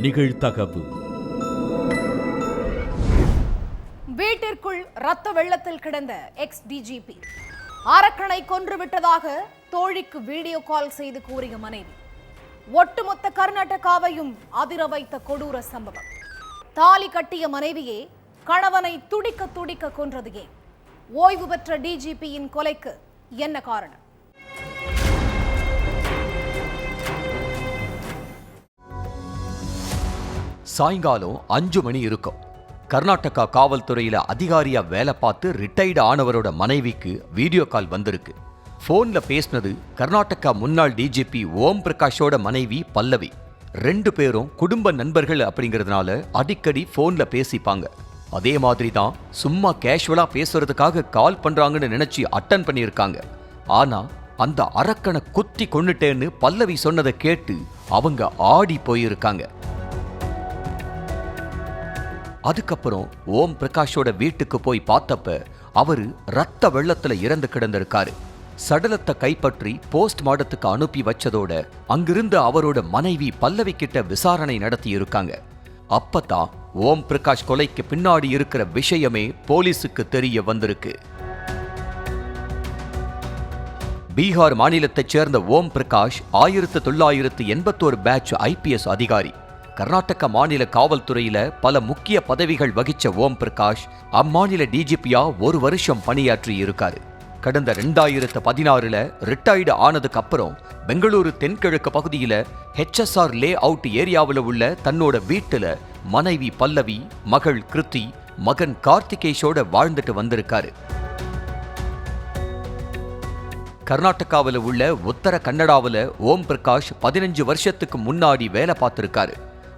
நிகழ்தகவு. வீட்டிற்குள் ரத்த வெள்ளத்தில் கிடந்த எக்ஸ் டிஜிபி அரக்கனை கொன்றுவிட்டதாக தோழிக்கு வீடியோ கால் செய்து கூறிய மனைவி. ஒட்டுமொத்த கர்நாடகாவையும் அதிர வைத்த கொடூர சம்பவம். தாலி கட்டிய மனைவியே கணவனை துடிக்க துடிக்க கொன்றது ஏன்? ஓய்வு பெற்ற டிஜிபியின் கொலைக்கு என்ன காரணம்? சாயங்காலம் 5 மணி இருக்கும். கர்நாடகா காவல்துறையில அதிகாரியா வேலை பார்த்து ரிட்டையர்டு ஆனவரோட மனைவிக்கு வீடியோ கால் வந்திருக்கு. போன்ல பேசினது கர்நாடகா முன்னாள் டிஜிபி ஓம் பிரகாஷோட மனைவி பல்லவி. 2 பேரும் குடும்ப நண்பர்கள் அப்படிங்கிறதுனால அடிக்கடி போன்ல பேசிப்பாங்க. அதே மாதிரி தான் சும்மா கேஷுவலா பேசுறதுக்காக கால் பண்றாங்கன்னு நினைச்சு அட்டன் பண்ணியிருக்காங்க. ஆனா அந்த அரக்கனை குத்தி கொன்னுட்டேன்னு பல்லவி சொன்னதை கேட்டு அவங்க ஆடி போயிருக்காங்க. அதுக்கப்புறம் ஓம் பிரகாஷோட வீட்டுக்கு போய் பார்த்தப்ப அவரு ரத்த வெள்ளத்துல இறந்து கிடந்திருக்காரு. சடலத்தை கைப்பற்றி போஸ்ட்மார்ட்டத்துக்கு அனுப்பி வச்சதோட அங்கிருந்த அவரோட மனைவி பல்லவி கிட்ட விசாரணை நடத்தி இருக்காங்க. அப்பதான் ஓம் பிரகாஷ் கொலைக்கு பின்னாடி இருக்கிற விஷயமே போலீஸுக்கு தெரிய வந்திருக்கு. பீகார் மாநிலத்தைச் சேர்ந்த ஓம் பிரகாஷ் 1981 பேட்ச் IPS அதிகாரி. கர்நாடக மாநில காவல்துறையில பல முக்கிய பதவிகள் வகிச்ச ஓம் பிரகாஷ் அம்மாநில டிஜிபியா 1 வருஷம் பணியாற்றி இருக்காரு. கடந்த 2016 ரிட்டையர்டு ஆனதுக்கு அப்புறம் பெங்களூரு தென்கிழக்கு பகுதியில HSR லே அவுட் ஏரியாவில் உள்ள தன்னோட வீட்டுல மனைவி பல்லவி, மகள் கிருத்தி, மகன் கார்த்திகேஷோட வாழ்ந்துட்டு வந்திருக்காரு. கர்நாடகாவில் உள்ள உத்தர கன்னடாவில் ஓம் பிரகாஷ் 15 வருஷத்துக்கு முன்னாடி வேலை பார்த்திருக்காரு.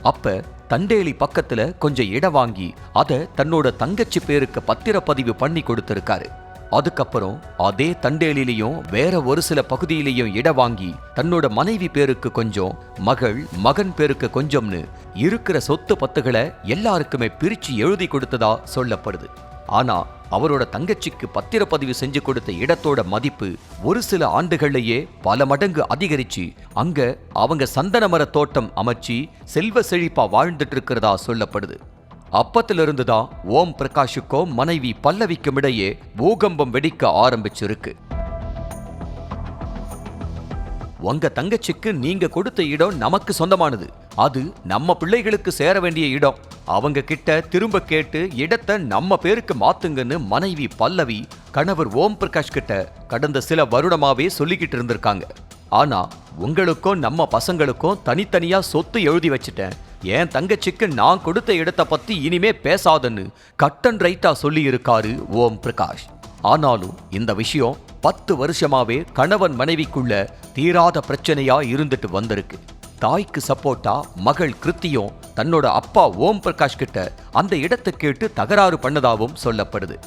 அப்ப தண்டேலி பக்கத்துல கொஞ்சம் இடம் வாங்கி அதை தன்னோட தங்கச்சி பேருக்கு பத்திரப்பதிவு பண்ணி கொடுத்திருக்காரு. அதுக்கப்புறம் அதே தண்டேலிலையும் வேற ஒரு சில பகுதியிலையும் இடம் வாங்கி தன்னோட மனைவி பேருக்கு கொஞ்சம், மகன் பேருக்கு கொஞ்சம்னு இருக்கிற சொத்து பத்துகளை எல்லாருக்குமே பிரிச்சு எழுதி கொடுத்ததா சொல்லப்படுது. ஆனா அவரோட தங்கச்சிக்கு பத்திரப்பதிவு செஞ்சு கொடுத்த இடத்தோட மதிப்பு ஒரு சில ஆண்டுகள்லயே பல மடங்கு அதிகரிச்சு அங்க அவங்க சந்தன மர தோட்டம் அமைச்சு செல்வ செழிப்பா வாழ்ந்துட்டு இருக்கிறதா சொல்லப்படுது. அப்பத்திலிருந்துதான் ஓம் பிரகாஷுக்கும் மனைவி பல்லவிக்கும் இடையே பூகம்பம் வெடிக்க ஆரம்பிச்சிருக்கு. உங்க தங்கச்சிக்கு நீங்க கொடுத்த இடம் நமக்கு சொந்தமானது, அது நம்ம பிள்ளைகளுக்கு சேர வேண்டிய இடம், அவங்க கிட்ட திரும்ப கேட்டு இடத்தை நம்ம பேருக்கு மாத்துங்கன்னு மனைவி பல்லவி கணவர் ஓம் பிரகாஷ் கிட்ட கடந்த சில வருடமாவே சொல்லிக்கிட்டு இருந்திருக்காங்க. ஆனா உங்களுக்கும் நம்ம பசங்களுக்கும் தனித்தனியா சொத்து எழுதி வச்சுட்டேன், என் தங்கச்சிக்கு நான் கொடுத்த இடத்தை பத்தி இனிமே பேசாதன்னு கட் அண்ட் ரைட்டா சொல்லி இருக்காரு ஓம் பிரகாஷ். ஆனாலும் இந்த விஷயம் 10 வருஷமாவே கணவன் மனைவிக்குள்ள தீராத பிரச்சனையா இருந்துட்டு வந்திருக்கு. தாய்க்கு சப்போர்ட்டா மகள் கிருத்தியும் தன்னோட அப்பா ஓம் பிரகாஷ் கிட்ட அந்த இடத்தை கேட்டு தகராறு பண்ணதாவும் சொல்லப்படுது.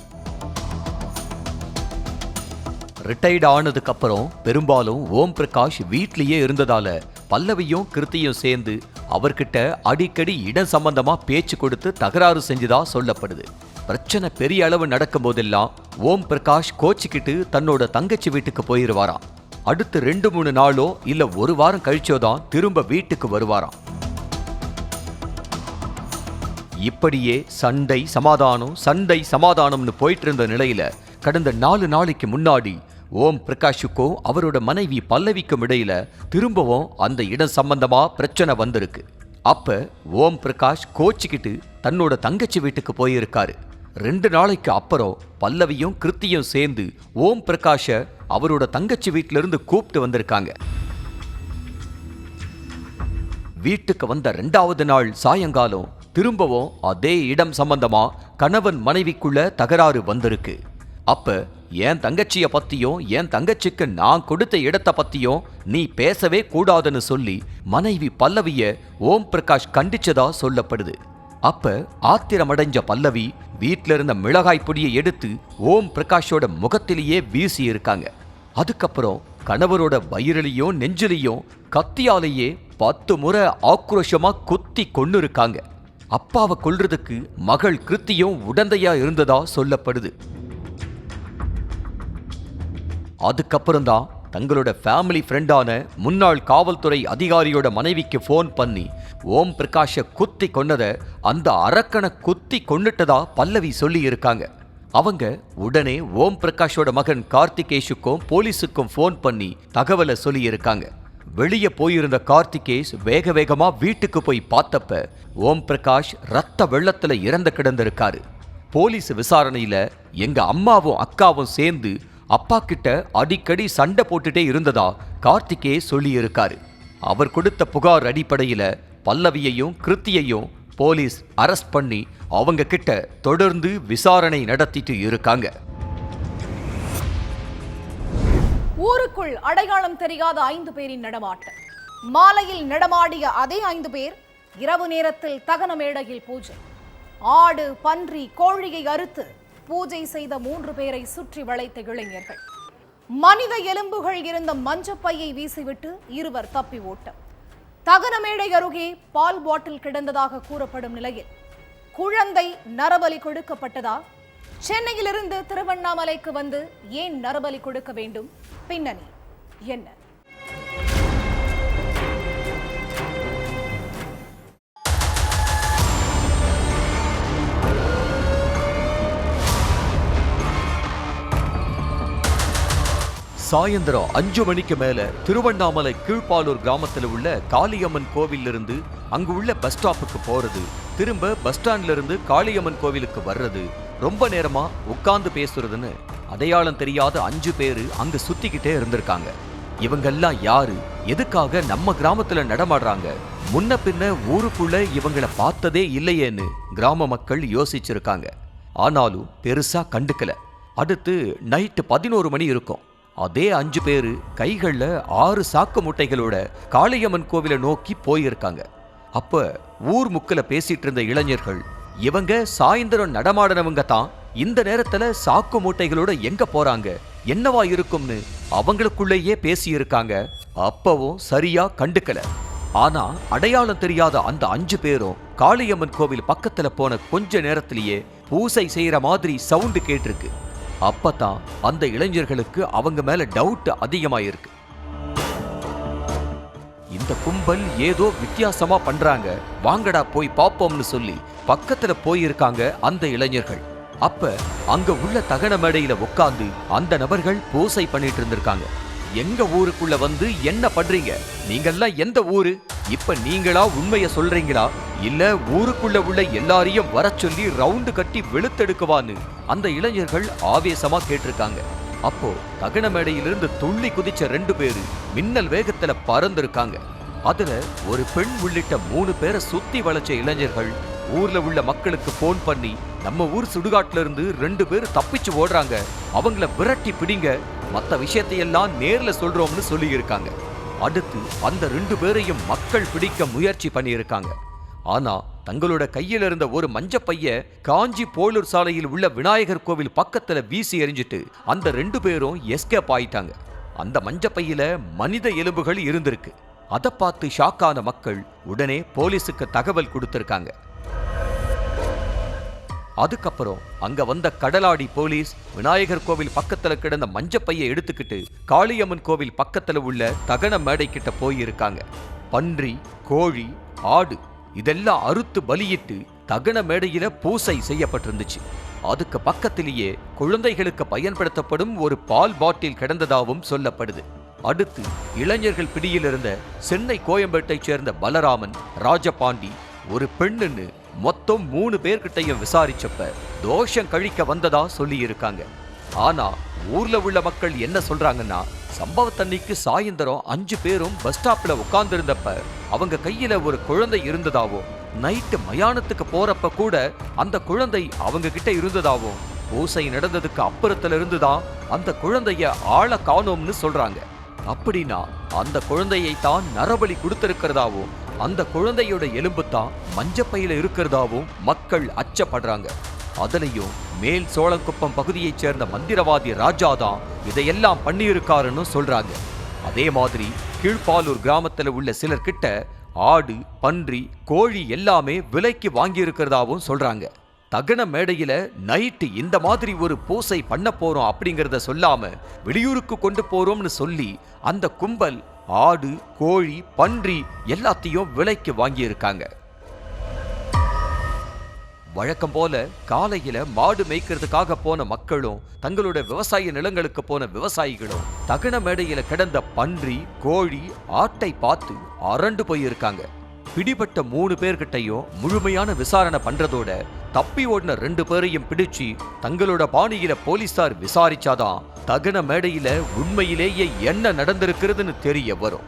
ரிட்டையர்டு ஆனதுக்கு அப்புறம் பெரும்பாலும் ஓம் பிரகாஷ் வீட்லயே இருந்ததால பல்லவியும் கிருத்தியும் சேர்ந்து அவர்கிட்ட அடிக்கடி இடம் சம்பந்தமா பேச்சு கொடுத்து தகராறு செஞ்சுதா சொல்லப்படுது. பிரச்சனை பெரிய அளவு நடக்கும் போதெல்லாம் ஓம் பிரகாஷ் கோச்சிக்கிட்டு தன்னோட தங்கச்சி வீட்டுக்கு போயிருவாராம். அடுத்து 2-3 நாளோ இல்ல 1 வாரம் கழிச்சோதான் திரும்ப வீட்டுக்கு வருவாராம். இப்படியே சண்டை சமாதானம்னு போயிட்டு இருந்த நிலையில கடந்த 4 நாளைக்கு முன்னாடி ஓம் பிரகாஷுக்கும் அவரோட மனைவி பல்லவிக்கும் இடையில திரும்பவும் அந்த இடம் சம்பந்தமா பிரச்சனை வந்திருக்கு. அப்ப ஓம் பிரகாஷ் கோச்சிக்கிட்டு தன்னோட தங்கச்சி வீட்டுக்கு போயிருக்காரு. 2 நாளைக்கு அப்புறம் பல்லவியும் கிருத்தியும் சேர்ந்து ஓம் பிரகாஷ அவரோட தங்கச்சி வீட்டில இருந்து கூப்பிட்டு வந்திருக்காங்க. வீட்டுக்கு வந்த 2வது நாள் சாயங்காலம் திரும்பவும் அதே இடம் சம்பந்தமா கணவன் மனைவிக்குள்ள தகராறு வந்திருக்கு. அப்ப என் தங்கச்சிய பத்தியும் என் தங்கச்சிக்கு நான் கொடுத்த இடத்தை பத்தியும் நீ பேசவே கூடாதுன்னு சொல்லி மனைவி பல்லவிய ஓம் பிரகாஷ் கண்டிச்சதா சொல்லப்படுது. அப்ப ஆத்திரமடைஞ்ச பல்லவி வீட்ல இருந்த மிளகாய் பொடியை எடுத்து ஓம் பிரகாஷோட முகத்திலேயே வீசி இருக்காங்க. அதுக்கப்புறம் கணவரோட வயிறிலையும் நெஞ்சிலையும் கத்தியாலேயே 10 முறை ஆக்ரோஷமா குத்தி கொன்னு இருக்காங்க. அப்பாவை கொல்றதுக்கு மகள் கிருத்தியும் உடந்தையா இருந்ததா சொல்லப்படுது. அதுக்கப்புறம் தான் தங்களோட ஃபேமிலி ஃப்ரெண்டான முன்னாள் காவல்துறை அதிகாரியோட மனைவிக்கு ஃபோன் பண்ணி ஓம் பிரகாஷ குத்தி கொன்னதை அந்த அரக்கனை குத்தி கொன்னுட்டதா பல்லவி சொல்லி இருக்காங்க. அவங்க உடனே ஓம் பிரகாஷோட மகன் கார்த்திகேஷுக்கும் போலீஸுக்கும் ஃபோன் பண்ணி தகவலை சொல்லி இருக்காங்க. வெளியே போயிருந்த கார்த்திகேஷ் வேக வேகமா வீட்டுக்கு போய் பார்த்தப்ப ஓம் பிரகாஷ் ரத்த வெள்ளத்துல இறந்து கிடந்திருக்காரு. போலீஸ் விசாரணையில எங்க அம்மாவும் அக்காவும் சேர்ந்து அப்பா கிட்ட அடிக்கடி சண்டை போட்டுட்டே இருந்ததா கார்த்திகேஷ் சொல்லி இருக்காரு. அவர் கொடுத்த புகார் அடிப்படையில பல்லவியையும் கிருத்தியையும் போலீஸ் அரெஸ்ட் பண்ணி அவங்க கிட்ட தொடர்ந்து விசாரணை நடத்திட்டு இருக்காங்க. ஊருக்குள் அடையாளம் தெரியாத 5 பேரின் நடமாட்டம். மாலையில் நடமாடிய அதே 5 பேர் இரவு நேரத்தில் தகன மேடையில் பூஜை. ஆடு, பன்றி, கோழியை அறுத்து பூஜை செய்த 3 பேரை சுற்றி வளைத்த இளைஞர்கள். மனித எலும்புகள் இருந்த மஞ்சப்பையை வீசிவிட்டு 2 தப்பி ஓட்டம். தகன மேடை அருகே பால் பாட்டில் கிடந்ததாக கூறப்படும் நிலையில் குழந்தை நரபலி கொடுக்கப்பட்டதா? சென்னையிலிருந்து திருவண்ணாமலைக்கு வந்து ஏன் நரபலி கொடுக்க வேண்டும்? பின்னணி என்ன? சாயந்தரம் 5 மணிக்கு மேல திருவண்ணாமலை கீழ்ப்பாலூர் கிராமத்தில் உள்ள காளியம்மன் கோவில்ல இருந்து அங்கு உள்ள பஸ் ஸ்டாப்புக்கு போறது, திரும்ப பஸ் ஸ்டாண்ட்ல இருந்து காளியம்மன் கோவிலுக்கு வர்றது, ரொம்ப நேரமா உட்கார்ந்து பேசுறதுன்னு அடையாளம் தெரியாத 5 பேரு அங்க சுத்திக்கிட்டே இருந்திருக்காங்க. இவங்கெல்லாம் யாரு, எதுக்காக நம்ம கிராமத்துல நடமாடுறாங்க, முன்ன பின்ன ஊருக்குள்ள இவங்களை பார்த்ததே இல்லையேன்னு கிராம மக்கள் யோசிச்சிருக்காங்க. ஆனாலும் பெருசா கண்டுக்கல. அடுத்து நைட்டு 11 மணி இருக்கும். அதே 5 பேரு கைகள்ல 6 சாக்கு மூட்டைகளோட காளியம்மன் கோவிலை நோக்கி போயிருக்காங்க. அப்ப ஊர் முக்கல பேசிட்டு இருந்த இளைஞர்கள், இவங்க சாயந்தரம் நடமாடினவங்க தான், இந்த நேரத்துல சாக்கு மூட்டைகளோட எங்க போறாங்க, என்னவா இருக்கும்னு அவங்களுக்குள்ளேயே பேசியிருக்காங்க. அப்பவும் சரியா கண்டுக்கல. ஆனா அடையாளம் தெரியாத அந்த 5 பேரும் காளியம்மன் கோவில் பக்கத்துல போன கொஞ்ச நேரத்திலேயே பூசை செய்யற மாதிரி சவுண்டு கேட்டிருக்கு. அப்பதான் அந்த இளைஞர்களுக்கு அவங்க மேல டவுட் அதிகமாயிருக்கு. இந்த கும்பல் ஏதோ வித்தியாசமா பண்றாங்க, வாங்கடா போய் பாப்போம்னு சொல்லி பக்கத்துல போயிருக்காங்க அந்த இளைஞர்கள். அப்ப அங்க உள்ள தகன மேடையில உட்கார்ந்து அந்த நபர்கள் பூசை பண்ணிட்டு இருந்திருக்காங்க. எங்க ஊருக்குள்ள வந்து என்ன பண்றீங்க, நீங்கெல்லாம் எந்த ஊரு, இப்ப நீங்களா உண்மைய சொல்றீங்களா, இல்ல ஊருக்குள்ள உள்ள எல்லாரையும் வர சொல்லி ரவுண்டு கட்டி வெளுத்தெடுக்குவான்னு அந்த இளைஞர்கள் ஆவேசமா கேட்டிருக்காங்க. அப்போ தகன மேடையிலிருந்து துள்ளி குதிச்ச 2 பேரு மின்னல் வேகத்துல பறந்திருக்காங்க. அதுல ஒரு பெண் உள்ளிட்ட 3 பேரை சுத்தி வளைச்ச இளைஞர்கள் ஊர்ல உள்ள மக்களுக்கு போன் பண்ணி, நம்ம ஊர் சுடுகாட்டுல இருந்து 2 பேர் தப்பிச்சு ஓடுறாங்க, அவங்கள விரட்டி பிடிங்க, மத்த விஷயத்தையெல்லாம் நேர்ல சொல்றோம்னு சொல்லி இருக்காங்க. அடுத்து அந்த 2 பேரையும் மக்கள் பிடிக்க முயற்சி பண்ணியிருக்காங்க. ஆனா தங்களோட கையில இருந்த ஒரு மஞ்சப்பைய காஞ்சி போலூர் சாலையில் உள்ள விநாயகர் கோவில் பக்கத்துல வீசி எறிஞ்சிட்டு அந்த 2 பேரும் எஸ்கேப் ஆயிட்டாங்க. அந்த மஞ்சப்பையில மனித எலும்புகள் இருந்திருக்கு. அதை பார்த்து ஷாக்கான மக்கள் உடனே போலீஸுக்கு தகவல் கொடுத்திருக்காங்க. அதுக்கப்புறம் அங்க வந்த கடலாடி போலீஸ் விநாயகர் கோவில் பக்கத்துல கிடந்த மஞ்சப்பையை எடுத்துக்கிட்டு காளியம்மன் கோவில் பக்கத்துல உள்ள தகன மேடை கிட்ட போயிருக்காங்க. பன்றி, கோழி, ஆடு இதெல்லாம் அறுத்து பலியிட்டு தகன மேடையில பூசை செய்யப்பட்டிருந்துச்சு. அதுக்கு பக்கத்திலேயே குழந்தைகளுக்கு பயன்படுத்தப்படும் ஒரு பால் பாட்டில் கிடந்ததாகவும் சொல்லப்படுது. அடுத்து இளைஞர்கள் பிடியில் இருந்த சென்னை கோயம்பேட்டை சேர்ந்த பலராமன், ராஜபாண்டி, ஒரு பெண்ணுன்னு மொத்தம் 3 பேர்கிட்டையும் விசாரிச்சப்ப தோஷம் கழிக்க வந்ததா சொல்லி இருக்காங்க. ஆனா ஊர்ல உள்ள மக்கள் என்ன சொல்றாங்கன்னா, சம்பவத்தன்னைக்கு சாயந்தரம் 5 பேரும் பஸ் ஸ்டாப்ல உட்கார்ந்து இருந்தப்ப அவங்க கையில ஒரு குழந்தை இருந்ததாவும், நைட்டு மயானத்துக்கு போறப்ப கூட அந்த குழந்தை அவங்க கிட்ட இருந்ததாவும், பூசை நடந்ததுக்கு அப்புறத்துல இருந்துதான் அந்த குழந்தைய ஆள காணோம்னு சொல்றாங்க. அப்படின்னா அந்த குழந்தையை தான் நரபலி கொடுத்திருக்கிறதாவும், அந்த குழந்தையோட எலும்பு தான் மஞ்சப்பையில இருக்கிறதாவும் மக்கள் அச்சப்படுறாங்க. அதுலயும் மேல் சோழங்குப்பம் பகுதியைச் சேர்ந்த மந்திரவாதி ராஜா தான் இதையெல்லாம் பண்ணியிருக்காருன்னு சொல்றாங்க. அதே மாதிரி கீழ்ப்பாலூர் கிராமத்துல உள்ள சிலர்கிட்ட ஆடு, பன்றி, கோழி எல்லாமே விலைக்கு வாங்கி இருக்கிறதாவும் சொல்றாங்க. தகன மேடையில நைட்டு இந்த மாதிரி ஒரு பூசை பண்ண போறோம் அப்படிங்கறத சொல்லாம வெளியூருக்கு கொண்டு போறோம்னு சொல்லி அந்த கும்பல் ஆடு, கோழி, பன்றி எல்லாத்தையும் விலைக்கு வாங்கியிருக்காங்க. வழக்கம் போல காலையில மாடு மேய்க்கிறதுக்காக போன மக்களும் தங்களோட விவசாய நிலங்களுக்கு போன விவசாயிகளும் தகன மேடையில கிடந்த பன்றி, கோழி, ஆட்டை பார்த்து அரண்டு போயிருக்காங்க. பிடிபட்ட 3 பேர்கிட்டையும் முழுமையான விசாரணை பண்றதோட தப்பி ஓடின 2 பேரையும் பிடிச்சு தங்களோட பாணியில போலீசார் விசாரிச்சாதான் தகன மேடையில உண்மையிலேயே என்ன நடந்திருக்கிறதுன்னு தெரிய வரும்.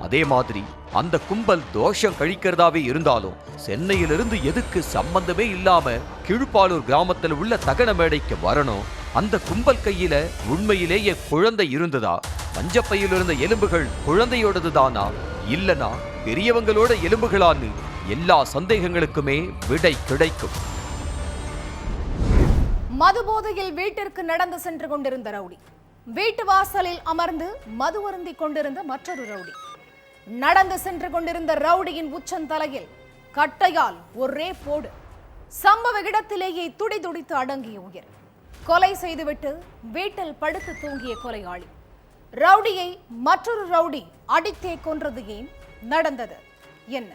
அதே மாதிரி அந்த கும்பல் தோஷம் கழிக்கிறதாவே இருந்தாலும் சென்னையிலிருந்து எதுக்கு சம்பந்தமே இல்லாம கீழ்ப்பாலூர் கிராமத்தில் உள்ள தகன மேடைக்கு வரணும்? அந்த கும்பல் கையில உண்மையிலேயே குழந்தை இருந்ததா? பஞ்சப்பையில் இருந்த எலும்புகள் குழந்தையோடது தானா, இல்லனா பெரியவங்களோட எலும்புகளான்னு எல்லா சந்தேகங்களுக்குமே விடை கிடைக்கும். மது போதையில் வீட்டிற்கு நடந்து சென்று கொண்டிருந்த ரவுடி, வீட்டு வாசலில் அமர்ந்து மது அருந்திக் கொண்டிருந்த மற்றொரு ரவுடி, நடந்து சென்று கொண்டிருந்த ரவுடியின் உச்சந்தலையில் கட்டையால் ஒரே போடு. சம்பவ இடத்திலேயே துடிதுடித்து அடங்கிய உயிர். கொலை செய்துவிட்டு வீட்டில் படுத்து தூங்கிய கொலையாளி. ரவுடியை மற்றொரு ரவுடி அடித்தே கொன்றது ஏன்? நடந்தது என்ன?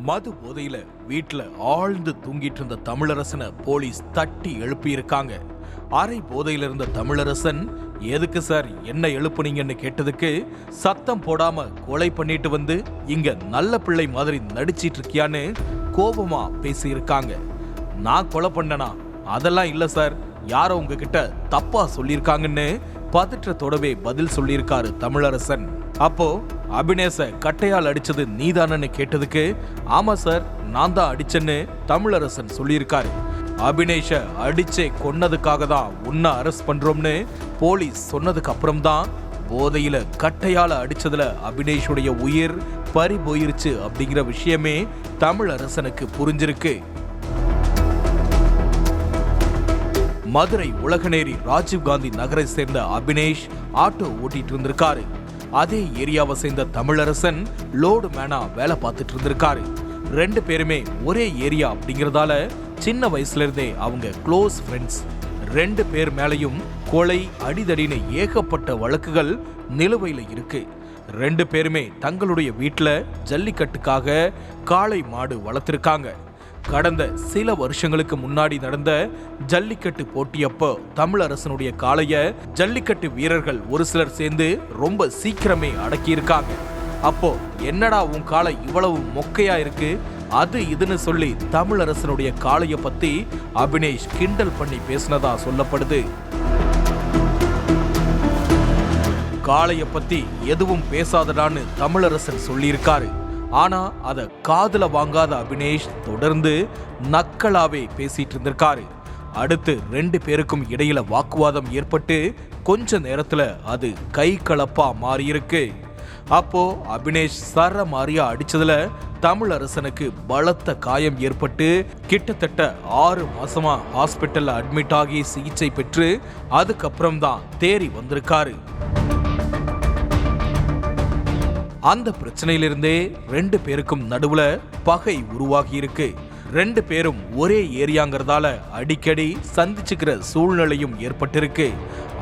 மது போதையில வீட்டுல ஆழ்ந்து தூங்கிட்டு இருந்த தமிழரசனை போலீஸ் தட்டி எழுப்பி இருக்காங்க. அரை போதையில இருந்த தமிழரசன், எதுக்கு சார் என்ன எழுப்புனீங்கன்னு கேட்டதுக்கு, சத்தம் போடாம கொலை பண்ணிட்டு வந்து இங்க நல்ல பிள்ளை மாதிரி நடிச்சிட்டு இருக்கியான்னு கோபமா பேசி இருக்காங்க. நான் கொலை பண்ணனா? அதெல்லாம் இல்ல சார், யாரோ உங்ககிட்ட தப்பா சொல்லியிருக்காங்கன்னு பதற்றத்தோடவே பதில் சொல்லியிருக்காரு தமிழரசன். அப்போ அபினேஷ கட்டையால் அடிச்சது நீதானன்னு கேட்டதுக்கு, ஆமா சார் நான் தான் அடிச்சேன்னு தமிழரசன் சொல்லியிருக்காரு. அபினேஷ அடிச்சே கொன்னதுக்காக தான் உன்னை அரெஸ்ட் பண்றோம்னு போலீஸ் சொன்னதுக்கு அப்புறம் தான் போதையில கட்டையால அடிச்சதுல அபினேஷுடைய உயிர் பறி போயிருச்சு அப்படிங்கிற விஷயமே தமிழரசனுக்கு புரிஞ்சிருக்கு. மதுரை உலகநேரி ராஜீவ்காந்தி நகரை சேர்ந்த அபினேஷ் ஆட்டோ ஓட்டிட்டு இருந்திருக்காரு. அதே ஏரியாவை சேர்ந்த தமிழரசன் லோடு மேனா வேலை பார்த்துட்டு இருந்திருக்காரு. 2 பேருமே ஒரே ஏரியா அப்படிங்கறதால சின்ன வயசுல இருந்தே அவங்க க்ளோஸ் ஃப்ரெண்ட்ஸ். 2 பேர் மேலையும் கொலை, அடிதடின்னு ஏகப்பட்ட வழக்குகள் நிலுவையில் இருக்கு. 2 பேருமே தங்களுடைய வீட்டுல ஜல்லிக்கட்டுக்காக காளை மாடு வளர்த்திருக்காங்க. கடந்த சில வருஷங்களுக்கு முன்னாடி நடந்த ஜல்லிக்கட்டு போட்டியப்போ தமிழரசனுடைய காளைய ஜல்லிக்கட்டு வீரர்கள் ஒரு சிலர் சேர்ந்து ரொம்ப சீக்கிரமே அடக்கியிருக்காங்க. அப்போ என்னடா உன் காளை இவ்வளவு மொக்கையா இருக்கு, அது இதுன்னு சொல்லி தமிழரசனுடைய காளைய பத்தி அபினேஷ் கிண்டல் பண்ணி பேசினதா சொல்லப்படுது. காளைய பத்தி எதுவும் பேசாதடான்னு தமிழரசன் சொல்லியிருக்காரு. ஆனா அத காதுல வாங்காத அபினேஷ் தொடர்ந்து நக்கலாவே பேசிட்டு இருந்திருக்காரு. அடுத்து 2 பேருக்கும் இடையில வாக்குவாதம் ஏற்பட்டு கொஞ்ச நேரத்துல அது கை கலப்பா மாறியிருக்கு. அப்போ அபினேஷ் சர மாரியா அடிச்சதுல தமிழரசனுக்கு பலத்த காயம் ஏற்பட்டு கிட்டத்தட்ட 6 மாசமா ஹாஸ்பிட்டல்ல அட்மிட் ஆகி சிகிச்சை பெற்று அதுக்கப்புறம் தான் தேறி வந்திருக்காரு. அந்த பிரச்சனையிலிருந்தே 2 பேருக்கும் நடுவுல பகை உருவாகி இருக்கு. 2 பேரும் ஒரே ஏரியாங்கிறதால அடிக்கடி சந்திச்சுக்கிற சூழ்நிலையும் ஏற்பட்டிருக்கு.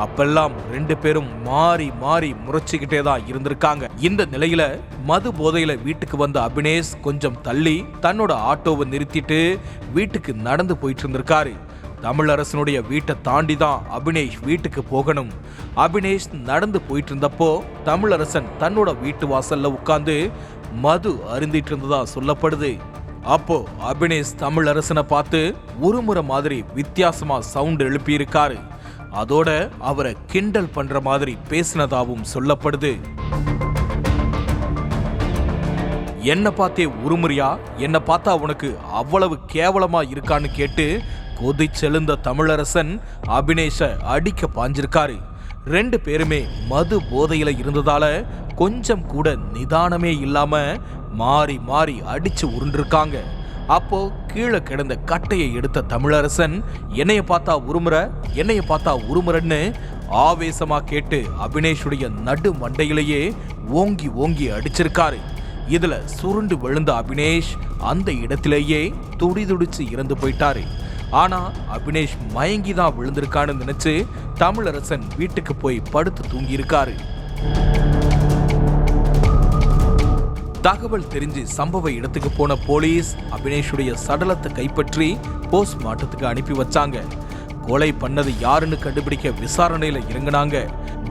அப்பெல்லாம் 2 பேரும் மாறி மாறி முறைச்சுக்கிட்டே தான் இருந்திருக்காங்க. இந்த நிலையில மது போதையில வீட்டுக்கு வந்த அபினேஷ் கொஞ்சம் தள்ளி தன்னோட ஆட்டோவை நிறுத்திட்டு வீட்டுக்கு நடந்து போயிட்டு இருந்திருக்காரு. தமிழரசனுடைய வீட்டை தாண்டி தான் அபினேஷ் வீட்டுக்கு போகணும். அபினேஷ் நடந்து போயிட்டு இருந்தப்போ தமிழரசன் தன்னோட வீட்டு வாசல்ல உட்கார்ந்து மது அருந்திட்டு இருந்ததா சொல்லப்படுது. அப்போ அபினேஷ் தமிழரசனை பார்த்து உருமுறை மாதிரி வித்தியாசமா சவுண்ட் எழுப்பி இருக்காரு. அதோட அவரை கிண்டல் பண்ற மாதிரி பேசினதாவும் சொல்லப்படுது. என்ன பார்த்தே உருமுறையா, என்ன பார்த்தா உனக்கு அவ்வளவு கேவலமா இருக்கான்னு கேட்டு கொதிச்செழுந்த தமிழரசன் அபினேஷ அடிக்க பாஞ்சிருக்காரு. 2 பேருமே மது போதையில இருந்ததால கொஞ்சம் கூட நிதானமே இல்லாம மாறி மாறி அடிச்சு உருண்டிருக்காங்க. அப்போ கீழே கிடந்த கட்டையை எடுத்த தமிழரசன், என்னைய பார்த்தா உருமுறன்னு ஆவேசமா கேட்டு அபினேஷுடைய நடு மண்டையிலேயே ஓங்கி ஓங்கி அடிச்சிருக்காரு. இதுல சுருண்டு விழுந்த அபினேஷ் அந்த இடத்திலேயே துடிதுடிச்சு இறந்து போயிட்டாரு. ஆனா அபினேஷ் மயங்கி தான் விழுந்திருக்கான்னு நினைச்சு தமிழரசன் வீட்டுக்கு போய் படுத்து தூங்கி இருக்காரு. தகவல் தெரிஞ்சு சம்பவ இடத்துக்கு போன போலீஸ் அபினேஷுடைய சடலத்தை கைப்பற்றி போஸ்ட்மார்ட்டத்துக்கு அனுப்பி வச்சாங்க. கொலை பண்ணது யாருன்னு கண்டுபிடிக்க விசாரணையில இறங்கினாங்க.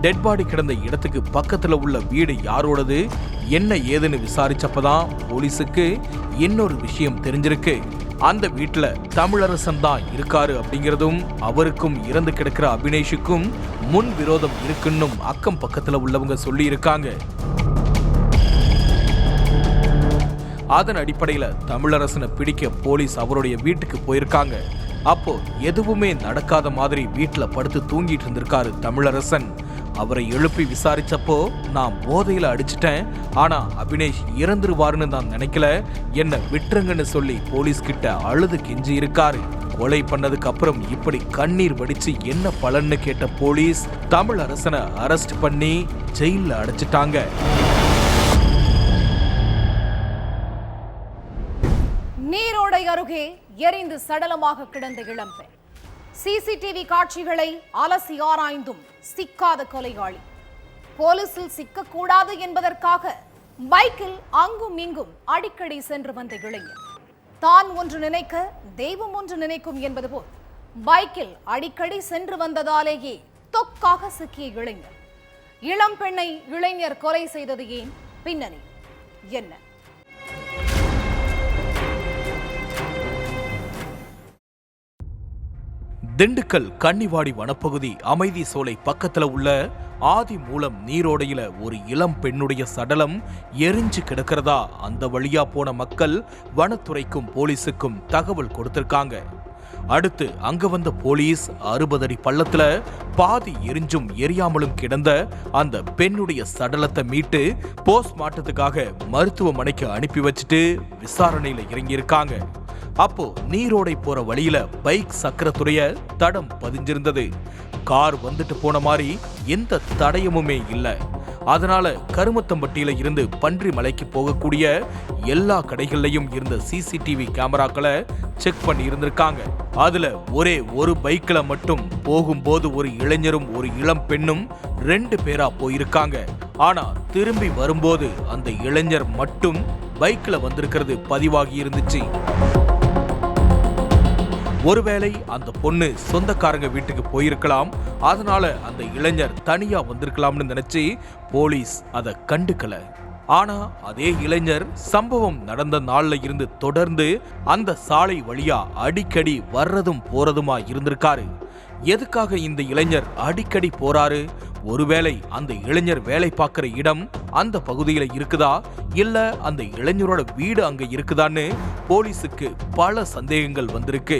டெட் பாடி கிடந்த இடத்துக்கு பக்கத்துல உள்ள வீடு யாரோடது என்ன ஏதுன்னு விசாரிச்சப்பதான் போலீஸுக்கு இன்னொரு விஷயம் தெரிஞ்சிருக்கு. அந்த வீட்டுல தமிழரசன் தான் இருக்காரு அப்படிங்கிறதும் அவருக்கும் இறந்து கிடக்கிற அபினேஷுக்கும் முன் விரோதம் இருக்குன்னு அக்கம் பக்கத்துல உள்ளவங்க சொல்லி இருக்காங்க. அதன் அடிப்படையில தமிழரசனை பிடிக்க போலீஸ் அவருடைய வீட்டுக்கு போயிருக்காங்க. அப்போ எதுவுமே நடக்காத மாதிரி வீட்டுல படுத்து தூங்கிட்டு இருந்திருக்காரு தமிழரசன். அவரை எழுப்பி விசாரிச்சப்போ நான் போதையில அடிச்சிட்டேன், ஆனா அபினேஷ் இறந்துருவாருன்னு நான் நினைக்கல, என்ன விட்டுருங்கன்னு சொல்லி போலீஸ் கிட்ட அழுது கெஞ்சி இருக்காரு. கொலை பண்ணதுக்கு அப்புறம் இப்படி கண்ணீர் வடிச்சு என்ன பலன்னு கேட்ட போலீஸ் தமிழரசனை அரெஸ்ட் பண்ணி ஜெயில அடைச்சிட்டாங்க. நீரோடை அருகே எரிந்து சடலமாக கிடந்த இளம்பெண். சிசிடிவி காட்சிகளை அலசி ஆராய்ந்தும் சிக்காத கொலையாளி. போலீசில் சிக்கக்கூடாது என்பதற்காக பைக்கில் அங்கும் இங்கும் அடிக்கடி சென்று வந்த இளைஞர். தான் ஒன்று நினைக்க தெய்வம் ஒன்று நினைக்கும் என்பது போல் பைக்கில் அடிக்கடி சென்று வந்ததாலேயே தொக்காக சிக்கிய இளைஞர். இளம்பெண்ணை இளைஞர் கொலை செய்தது ஏன்? பின்னணி என்ன? திண்டுக்கல் கன்னிவாடி வனப்பகுதி அமைதி சோலை பக்கத்துல உள்ள ஆதிமூலம் நீரோடையில ஒரு இளம் பெண்ணுடைய சடலம் எரிஞ்சு கிடக்கிறதா அந்த வழியா போன மக்கள் வனத்துறைக்கும் போலீஸுக்கும் தகவல் கொடுத்திருக்காங்க. அடுத்து அங்க வந்த போலீஸ் 60 அடி பள்ளத்துல பாதி எரிஞ்சும் எரியாமலும் கிடந்த அந்த பெண்ணுடைய சடலத்தை மீட்டு போஸ்ட்மார்ட்டத்துக்காக மருத்துவமனைக்கு அனுப்பி வச்சுட்டு விசாரணையில இறங்கியிருக்காங்க. அப்போ நீரோடை போற வழியில பைக் சக்கரத்துடைய தடம் பதிஞ்சிருந்தது. கார் வந்துட்டு போன மாதிரி எந்த தடயமுமே இல்ல. அதனால கருமத்தம்பட்டியில இருந்து பன்றி மலைக்கு போகக்கூடிய எல்லா கடைகள்லயும் இருந்த சிசிடிவி கேமராக்களை செக் பண்ணி இருந்திருக்காங்க. அதுல ஒரே ஒரு பைக்ல மட்டும் போகும்போது ஒரு இளைஞரும் ஒரு இளம் பெண்ணும் 2 பேரா போயிருக்காங்க. ஆனா திரும்பி வரும்போது அந்த இளைஞர் மட்டும் பைக்ல வந்திருக்கிறது பதிவாகி இருந்துச்சு. ஒருவேளை அந்த பொண்ணு சொந்தக்காரங்க வீட்டுக்கு போயிருக்கலாம், அதனால அந்த இளைஞர் தனியா வந்திருக்கலாம்னு நினைச்சு போலீஸ் அதை கண்டுக்கல. ஆனா அதே இளைஞர் சம்பவம் நடந்த நாள்ல இருந்து தொடர்ந்து அந்த சாலை வழியா அடிக்கடி வர்றதும் போறதுமா இருந்திருக்காரு. எதுக்காக இந்த இளைஞர் அடிக்கடி போறாரு? ஒருவேளை அந்த இளைஞர் வேலை பார்க்கிற இடம் அந்த பகுதியில இருக்குதா, இல்ல அந்த இளைஞரோட வீடு அங்க இருக்குதான்னு போலீஸுக்கு பல சந்தேகங்கள் வந்திருக்கு.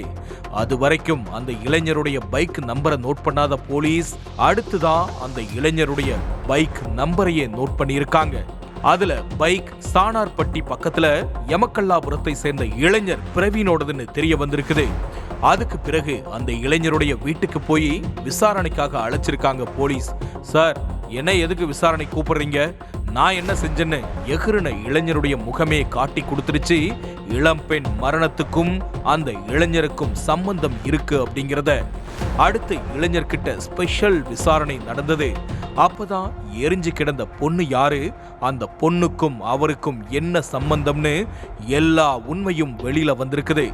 அது வரைக்கும் அந்த இளைஞருடைய பைக் நம்பரை நோட் பண்ணாத போலீஸ் அடுத்துதான் அந்த இளைஞருடைய பைக் நம்பரையே நோட் பண்ணியிருக்காங்க. அதுல பைக் சானார்பட்டி பக்கத்துல எமக்கல்லாபுரத்தை சேர்ந்த இளைஞர் பிரவீனோடதுன்னு தெரிய வந்திருக்குது. அதுக்கு பிறகு அந்த இளைஞருடைய வீட்டுக்கு போய் விசாரணைக்காக அழைச்சிருக்காங்க போலீஸ். சார், என்ன எதுக்கு விசாரணை கூப்பிடுறீங்க? நான் என்ன செஞ்சேன்னு எகிறுன இளைஞருடைய முகமே காட்டி கொடுத்துருச்சு. இளம்பெண் மரணத்துக்கும் அந்த இளைஞருக்கும் சம்பந்தம் இருக்கு அப்படிங்கிறத. அடுத்து இளைஞர்கிட்ட ஸ்பெஷல் விசாரணை நடந்தது. அப்பதான் எரிஞ்சு கிடந்த பொண்ணு யாரு, அந்த பொண்ணுக்கும் அவருக்கும் என்ன சம்பந்தம்னு எல்லா உண்மையும் வெளியில வந்திருக்குது.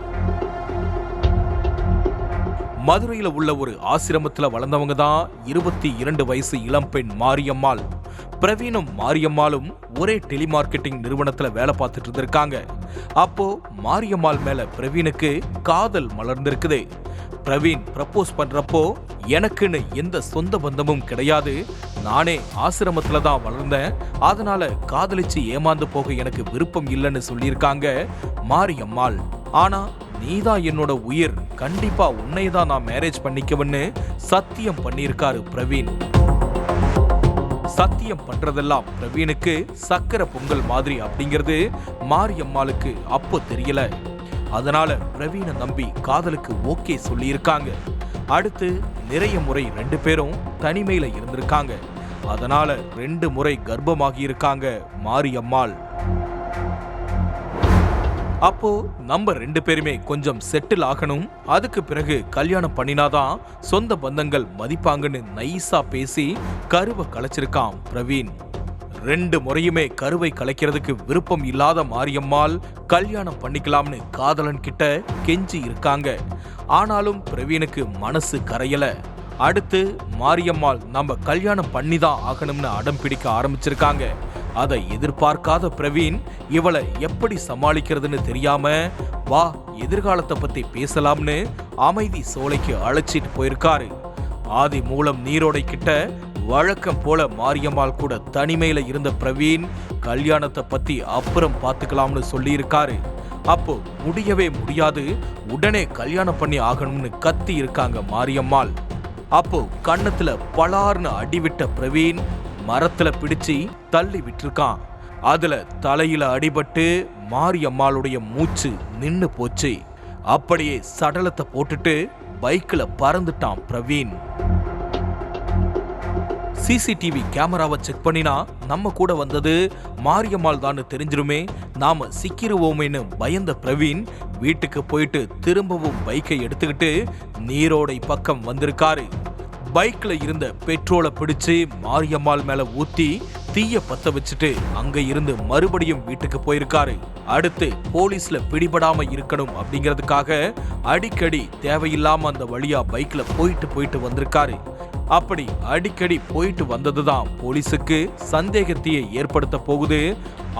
மதுரையில உள்ள ஒரு ஆசிரமத்துல வளர்ந்தவங்க தான் 22 வயசு இளம்பெண் மாரியம்மாள். பிரவீனும் மாரியம்மாளும் ஒரே டெலிமார்க்கெட்டிங் நிறுவனத்துல வேலை பார்த்துட்டு இருந்திருக்காங்க. அப்போ மாரியம்மாள் மேல பிரவீனுக்கு காதல் மலர்ந்திருக்குது. பிரவீன் ப்ரப்போஸ் பண்றப்போ எனக்குன்னு எந்த சொந்த பந்தமும் கிடையாது, நானே ஆசிரமத்துல தான் வளர்ந்தேன், அதனால காதலிச்சு ஏமாந்து போக எனக்கு விருப்பம் இல்லைன்னு சொல்லியிருக்காங்க மாரியம்மாள். ஆனா நீதான் என்னோட உயிர், கண்டிப்பா உன்னைதான் நான் மேரேஜ் பண்ணிக்கவன்னு சத்தியம் பண்ணியிருக்காரு பிரவீன். சத்தியம் பண்றதெல்லாம் பிரவீனுக்கு சக்கரை பொங்கல் மாதிரி அப்படிங்கிறது மாரியம்மாளுக்கு அப்போ தெரியல. அதனால பிரவீனை நம்பி காதலுக்கு ஓகே சொல்லியிருக்காங்க. அடுத்து நிறைய முறை 2 பேரும் தனிமையில இருந்திருக்காங்க. அதனால 2 முறை கர்ப்பமாகி இருக்காங்க மாரியம்மாள். அப்போ நம்ம 2 பேருமே கொஞ்சம் செட்டில் ஆகணும், அதுக்கு பிறகு கல்யாணம் பண்ணினாதான் சொந்த பந்தங்கள் மதிப்பாங்கன்னு நைஸா பேசி கருவை கலைச்சிருக்கான் பிரவீன். 2 முறையுமே கருவை கலைக்கிறதுக்கு விருப்பம் இல்லாத மாரியம்மாள் கல்யாணம் பண்ணிக்கலாம்னு காதலன் கிட்ட கெஞ்சி இருக்காங்க. ஆனாலும் பிரவீனுக்கு மனசு கரையல. அடுத்து மாரியம்மாள் நம்ம கல்யாணம் பண்ணிதான் ஆகணும்னு அடம் பிடிக்க ஆரம்பிச்சிருக்காங்க. அதை எதிர்பார்க்காத பிரவீன் இவளை எப்படி சமாளிக்கிறதுன்னு தெரியாம, வா எதிர்காலத்தை பத்தி பேசலாம்னு அமைதி சோலைக்கு அழைச்சிட்டு போயிருக்காரு. ஆதி மூலம் நீரோடை கிட்ட வழக்கம் போல மாரியம்மாள் கூட தனிமையில இருந்த பிரவீன் கல்யாணத்தை பத்தி அப்புறம் பார்த்துக்கலாம்னு சொல்லியிருக்காரு. அப்போ முடியவே முடியாது, உடனே கல்யாணம் பண்ணி ஆகணும்னு கத்தி இருக்காங்க மாரியம்மாள். அப்போ கன்னத்துல பலார்னு அடிவிட்ட பிரவீன் மரத்துல பிடிச்சு தள்ளி விட்டுருக்கான். அதுல தலையில அடிபட்டு மாரியம்மாளுடைய மூச்சு நின்னு போச்சு. அப்படியே சடலத்தை போட்டுட்டு பைக்ல பறந்துட்டான் பிரவீன். சிசிடிவி கேமராவை செக் பண்ணினா நம்ம கூட வந்தது மாரியம்மாள் தான் தெரிஞ்சிருமே, நாம சிக்கிருவோமேன்னு பயந்த பிரவீன் வீட்டுக்கு போயிட்டு திரும்பவும் பைக்கை எடுத்துக்கிட்டு நீரோடை பக்கம் வந்திருக்காரு. பைக்ல இருந்த பெட்ரோலை பிடிச்சு மாரியம்மாள் மேல ஊத்தி தீய பத்த வச்சுட்டு அங்க இருந்து மறுபடியும் வீட்டுக்கு போயிருக்காரு. அடுத்து போலீஸ்ல பிடிபடாம இருக்கணும் அப்படிங்கிறதுக்காக அடிக்கடி தேவையில்லாம அந்த வழியா பைக்ல போயிட்டு வந்திருக்காரு. அப்படி அடிக்கடி போயிட்டு வந்ததுதான் போலீஸுக்கு சந்தேகத்தையே ஏற்படுத்த போகுது.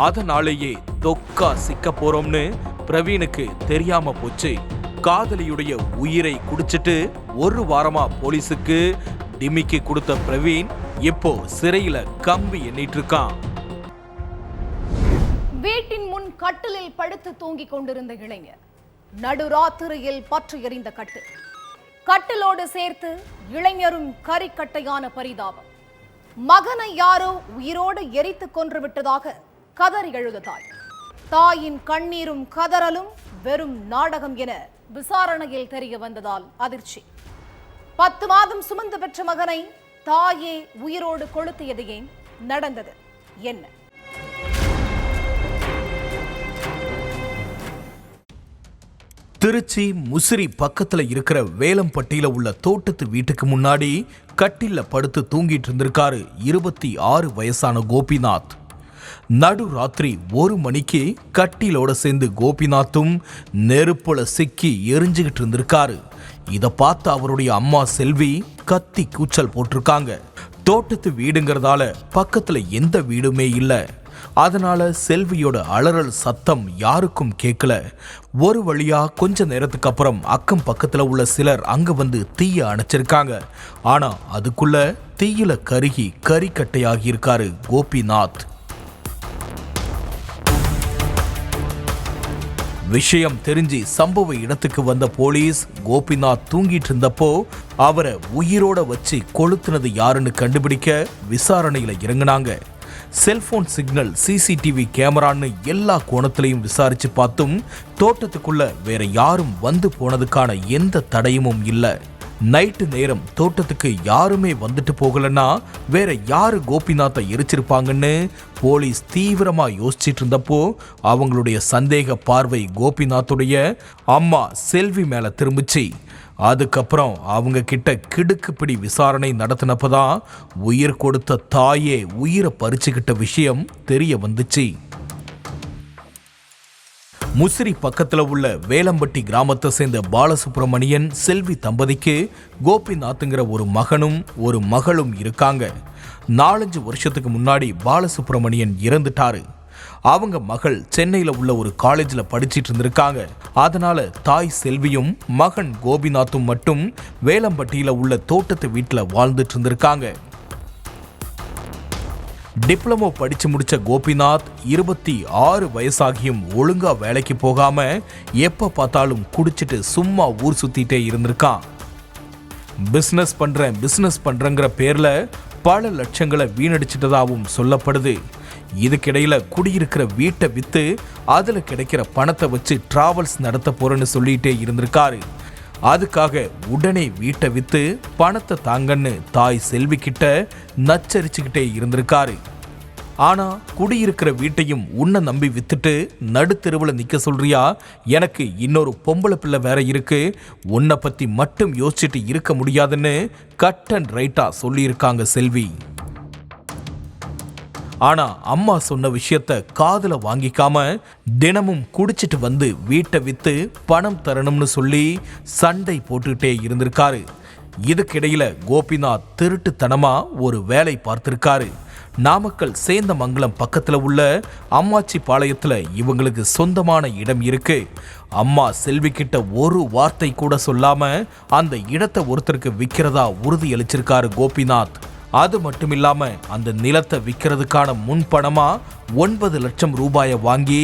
அதனாலேயே தொக்கா சிக்க போறோம்னு பிரவீனுக்கு தெரியாம போச்சு. காதலியுடைய உயிரை குடிச்சிட்டு 1 வாரமா போலீஸுக்கு டிமிக்கி கொடுத்த பிரவீன் இப்போ சிறையில கம்பி எண்ணிட்டு இருக்கான். வீட்டின் முன் கட்டிலில் படுத்து தூங்கிக் கொண்டிருந்த இளைஞர் நடுராத்திரியில் பற்றி எறிந்த கட்டிலோடு சேர்த்து இளைஞரும் கரிக்கட்டையான பரிதாபம். மகனை யாரோ உயிரோடு எரித்து கொன்று விட்டதாக கதறி எழுத தாயின் கண்ணீரும் கதறலும் வெறும் நாடகம் என விசாரணையில் தெரிய வந்ததால் அதிர்ச்சி. 10 மாதம் சுமந்து பெற்ற மகனை தாயே உயிரோடு கொளுத்தியது ஏன்? நடந்தது என்ன? திருச்சி முசிறி பக்கத்துல இருக்கிற வேலம்பட்டியில உள்ள தோட்டத்து வீட்டுக்கு முன்னாடி கட்டில்ல படுத்து தூங்கிட்டு இருந்திருக்காரு 26 வயசான கோபிநாத். நடுராத்திரி 1 மணிக்கு கட்டிலோட சேர்ந்து கோபிநாத்தும் நெருப்புல சிக்கி எரிஞ்சுகிட்டு இருந்திருக்காரு. இதை பார்த்து அவருடைய அம்மா செல்வி கத்தி கூச்சல் போட்டிருக்காங்க. தோட்டத்து வீடுங்கிறதால பக்கத்துல எந்த வீடுமே இல்லை. அதனால செல்வியோட அலறல் சத்தம் யாருக்கும் கேட்கல. ஒரு வழியா கொஞ்ச நேரத்துக்கு அப்புறம் அக்கம் பக்கத்துல உள்ள சிலர் அங்க வந்து தீய அணைச்சிருக்காங்க. ஆனா அதுக்குள்ள தீயில கருகி கரிக்கட்டையாகி இருக்காரு கோபிநாத். விஷயம் தெரிஞ்சு சம்பவ இடத்துக்கு வந்த போலீஸ் கோபிநாத் தூங்கிட்டு இருந்தப்போ அவரை உயிரோட வச்சு கொளுத்துனது யாருன்னு கண்டுபிடிக்க விசாரணையில இறங்கினாங்க. செல்போன் சிக்னல், சிசிடிவி கேமரான்னு எல்லா கோணத்திலையும் விசாரிச்சு பார்த்தும் தோட்டத்துக்குள்ள வேற யாரும் வந்து போனதுக்கான எந்த தடயமும் இல்லை. நைட்டு நேரம் தோட்டத்துக்கு யாருமே வந்துட்டு போகலன்னா வேற யாரு கோபிநாத்தை எரிச்சிருப்பாங்கன்னு போலீஸ் தீவிரமா யோசிச்சுட்டு இருந்தப்போ அவங்களுடைய சந்தேக பார்வை கோபிநாத்துடைய அம்மா செல்வி மேல திரும்பிச்சு. அதுக்கப்புறம் அவங்க கிட்ட கிடுக்குப்பிடி விசாரணை நடத்தினப்பதான் உயிர் கொடுத்த தாயே உயிரை பறிச்சுக்கிட்ட விஷயம் தெரிய வந்துச்சு. முசிறி பக்கத்துல உள்ள வேலம்பட்டி கிராமத்தை சேர்ந்த பாலசுப்ரமணியன் செல்வி தம்பதிக்கு கோபிநாத்ங்கிற ஒரு மகனும் ஒரு மகளும் இருக்காங்க. 4-5 வருஷத்துக்கு முன்னாடி பாலசுப்ரமணியன் இறந்துட்டாரு. அவங்க மகள் சென்னையில உள்ள ஒரு காலேஜ்ல படிச்சிட்டு இருந்திருக்காங்க. அதனால தாய் செல்வியும் மகன் கோபிநாத்தும் மட்டும் வேலம்பட்டியில உள்ள தோட்டத்து வீட்டுல வாழ்ந்துட்டு இருந்திருக்காங்க. டிப்ளமோ படிச்சு முடிச்ச கோபிநாத் 26 வயசாகியும் ஒழுங்கா வேலைக்கு போகாம எப்ப பார்த்தாலும் குடிச்சிட்டு சும்மா ஊர் சுத்திட்டே இருந்திருக்கான். பிசினஸ் பண்றேங்கிற பேர்ல பல லட்சங்களை வீணடிச்சிட்டதாகவும் சொல்லப்படுது. இதுக்கிடையில குடியிருக்கிற வீட்டை வித்து அதுல கிடைக்கிற பணத்தை வச்சு டிராவல்ஸ் நடத்த போறேன்னு சொல்லிட்டே இருந்திருக்காரு. அதுக்காக உடனே வீட்டை வித்து பணத்தை தாங்கன்னு தாய் செல்வி கிட்ட நச்சரிச்சுக்கிட்டே இருந்திருக்காரு. ஆனா குடியிருக்கிற வீட்டையும் உன்னை நம்பி வித்துட்டு நடுத்தெருவில் நிக்க சொல்றியா? எனக்கு இன்னொரு பொம்பளை பிள்ளை வேற இருக்கு, உன்னை பத்தி மட்டும் யோசிச்சுட்டு இருக்க முடியாதுன்னு கட் அண்ட் ரைட்டா சொல்லியிருக்காங்க செல்வி. ஆனா அம்மா சொன்ன விஷயத்த காதுல வாங்கிக்காம தினமும் குடிச்சிட்டு வந்து வீட்டை வித்து பணம் தரணும்னு சொல்லி சண்டை போட்டுக்கிட்டே இருந்திருக்காரு. இதுக்கிடையில கோபிநாத் திருட்டுத்தனமா ஒரு வேலை பார்த்திருக்காரு. நாமக்கல் சேந்தமங்கலம் பக்கத்துல உள்ள அம்மாச்சி பாளையத்துல இவங்களுக்கு சொந்தமான இடம் இருக்கு. அம்மா செல்வி கிட்ட ஒரு வார்த்தை கூட சொல்லாம அந்த இடத்தை ஒருத்தருக்கு விற்கிறதா உறுதி அளிச்சிருக்காரு கோபிநாத். அது மட்டும் இல்லாம அந்த நிலத்தை விற்கிறதுக்கான முன்பணமா 9 லட்சம் ரூபாயை வாங்கி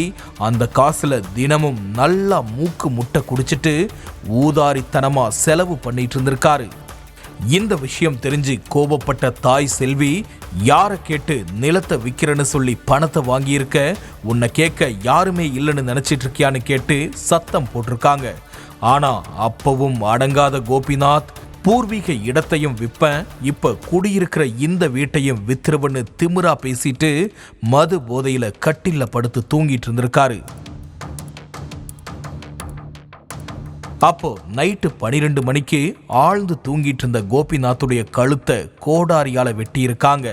அந்த காசுல தினமும் நல்லா மூக்கு முட்டை குடிச்சிட்டு ஊதாரித்தனமா செலவு பண்ணிட்டு இருந்திருக்காரு. இந்த விஷயம் தெரிஞ்சு கோபப்பட்ட தாய் செல்வி, யாரை கேட்டு நிலத்தை விற்கிறேன்னு சொல்லி பணத்தை வாங்கியிருக்க, உன்னை கேட்க யாருமே இல்லைன்னு நினைச்சிட்டு இருக்கியான்னு கேட்டு சத்தம் போட்டிருக்காங்க. ஆனா அப்பவும் அடங்காத கோபிநாத், பூர்வீக இடத்தையும் விற்பேன், இப்ப குடியிருக்கிற இந்த வீட்டையும் வித்துருவன்னு திமிரா பேசிட்டு மது போதையில கட்டில்ல படுத்து தூங்கிட்டு இருந்திருக்காரு. அப்போ நைட்டு 12 மணிக்கு ஆழ்ந்து தூங்கிட்டு இருந்த கோபிநாத்துடைய கழுத்தை கோடாரியால வெட்டி இருக்காங்க.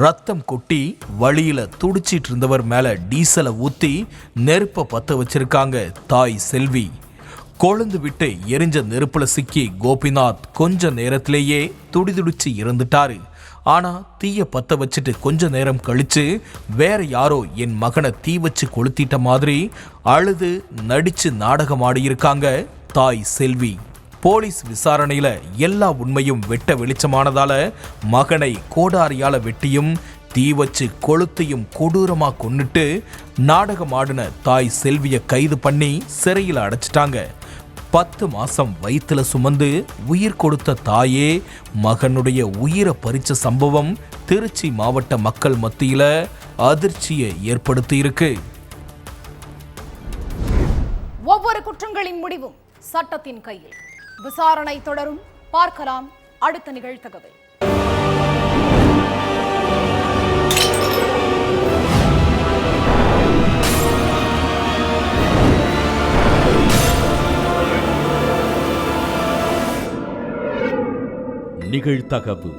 ரத்தம் கொட்டி வழியில துடிச்சிட்டு இருந்தவர் மேல டீசலை ஊத்தி நெருப்ப பத்த வச்சிருக்காங்க தாய் செல்வி. கொழுந்து விட்டு எரிஞ்ச நெருப்புல சிக்கி கோபிநாத் கொஞ்ச நேரத்திலேயே துடிதுடிச்சு இறந்துட்டாரு. ஆனா தீய பத்த வச்சுட்டு கொஞ்ச நேரம் கழிச்சு வேற யாரோ என் மகனை தீ வச்சு கொளுத்திட்ட மாதிரி அழுது நடிச்சு நாடகம் ஆடியிருக்காங்க தாய் செல்வி. போலீஸ் விசாரணையில எல்லா உண்மையும் வெட்ட வெளிச்சமானதால மகனை கோடாரியால வெட்டியும் தீ வச்சு கொளுத்தையும் கொடூரமா கொன்னுட்டு நாடகம் ஆடின தாய் செல்விய கைது பண்ணி சிறையில் அடைச்சிட்டாங்க. 10 மாசம் வயிற்றுல சுமந்து உயிர் கொடுத்த தாயே மகனுடைய உயிரை பறிச்ச சம்பவம் திருச்சி மாவட்ட மக்கள் மத்தியில அதிர்ச்சியை ஏற்படுத்தி இருக்கு. ஒவ்வொரு குற்றங்களின் முடிவும் சட்டத்தின் கையில். விசாரணை தொடரும். பார்க்கலாம் அடுத்த நிகழ்தகவில். நிகழ்தகவு.